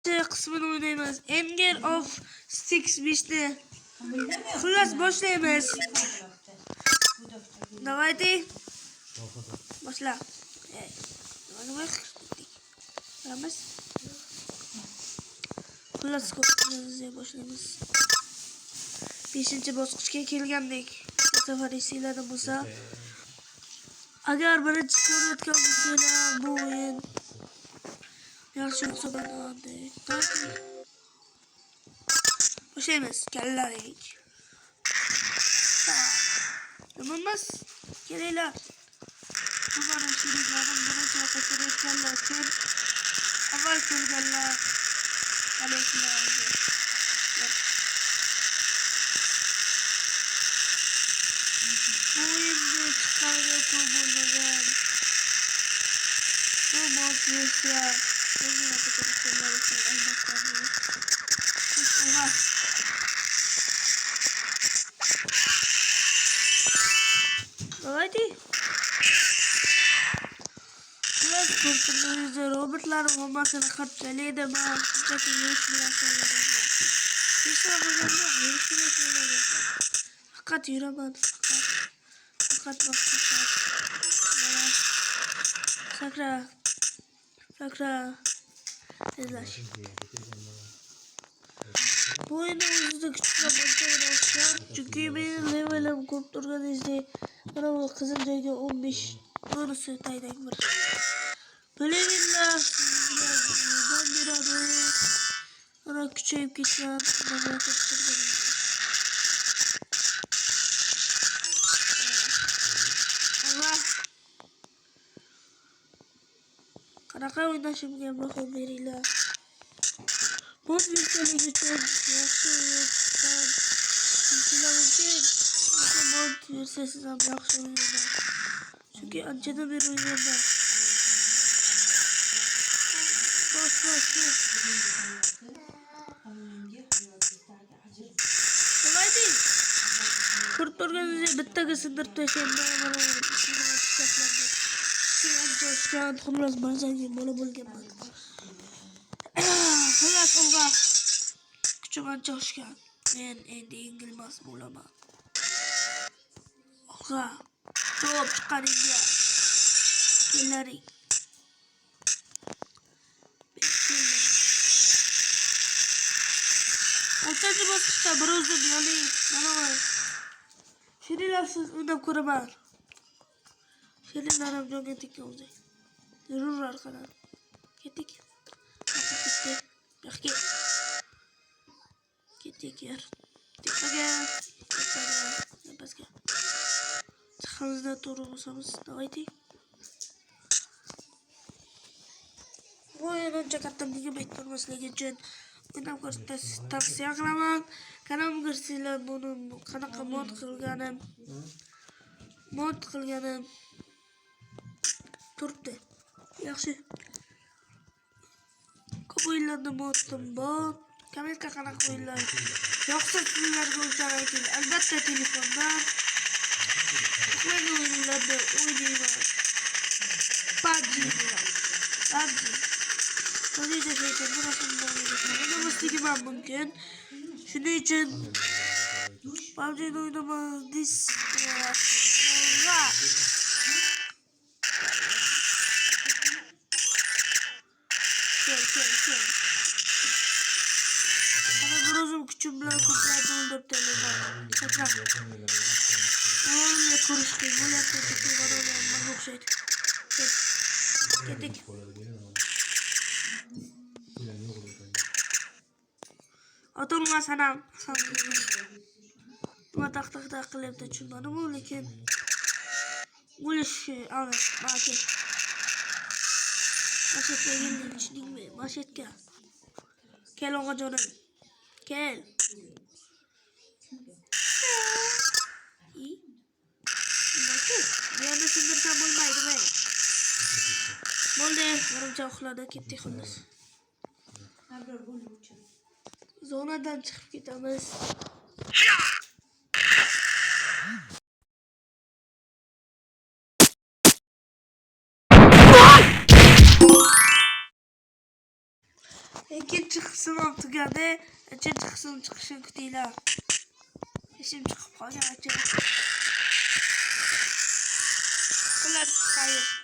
Kısmını oynayamiz. Anger of Six Beach'ni. Xullas boshlaymiz. Давайте. Boshla. Vamos. Xullas boshlaymiz. 5-bosqichga kelgandik. Bu safar esinglarda bo'lsa, agar birinchi ko'rayotgan bo'lsanglar, bu o'yin yaxshi hisoblanadi. Boshlaymiz. Kallarik. Nima kelinglar. Bu mana sheriklarim birinchi qatnashganlar uchun avval kelganlar. Alaykumlar. Bu o'yinda chiqqaniga ko'p bo'lmagan. Bu motivatsiya. Давайте. Biraz kurtulduğunuzda robotlar olmasını katlaydı mı? Çünkü yürüyüşmeye söyledim. Bir şey yapacağım yok. Yürüyüşmeye söyledim. Fakat yürümen. Fakat bak. Sakra. Sakra. Tezler. Bu oyunu hızlı küçük başlayacağım. Çünkü benim levelim kurtulgan izle. Bana bu kızıncaydı 15. Doğrusu taydan var. Böyle billah. Ben bir adayı. Ona küçüğüp gitmem. Bana kurtulgan. Allah. Qanaqa o'ynashimga baho beringlar. Mod yuklanib uchun yaxshi o'yindan mumkin. Mod versiyasiz ham yaxshi o'yindan. Chunki anchadan beri o'ynadim. Bosh. Давайте. Kurtulganingizda bittaga sindirib tashlayman. Mana Joshkan xullas bazaga bola bo'lganman. Xullas olga kuchim ancha oshgan. Men endi yengilmas bo'laman. Olga top chiqaringga. Kellaring. O'rtanchi bosqichda bir o'zim yo'ling. Mana Sherilarsiz o'ynab ko'raman. Şerilarim jonga tekkan o'zi. Yurur arqadan. Ketdik. Ketdik yer. Tekpaga. Pastga. Chiqimizda to'g'ri bo'lsamiz, davaydik. Bu o'yin uncha kattaligi aytmasligi uchun o'ynab ko'rishni tavsiya qilaman. Kanalimga kirsanglar buni qanaqa mod qilganim turibdi. Yaxshi. Ko'p o'yinlarni moddim bor. Kommentga qanaqa o'yinlar yoqsa sizlarga o'yinlar ayting. Albatta telefondan o'yinlarni o'ynayman. PUBG. Qanday shayton bunaqangi mumkin. Shuning uchun PUBG ni o'ynaman. Ama küçük bilan ko'plarni o'ldirib tayyorladim. O'yinga ko'rish qiyin bo'lyapti. Mana o'xshaydi. Ketdik. Otilmas anam. Nima taqtaqda qilyapti tushunmadim-ku, lekin o'lish ma'qul. Mashetka yelning tushundingmi? Mashetka. Kel o'g'ajonim. Kel. Bu yerda sindirsam bo'lmaydimi? Bo'ldi, birinchi uxladi, ketdik xullas. Zonadan chiqib ketamiz. İkinci kısım tugadi. Üçüncü kısım çıkışını kutuyla. Şimdi çıkıp kalacağım. Hayır.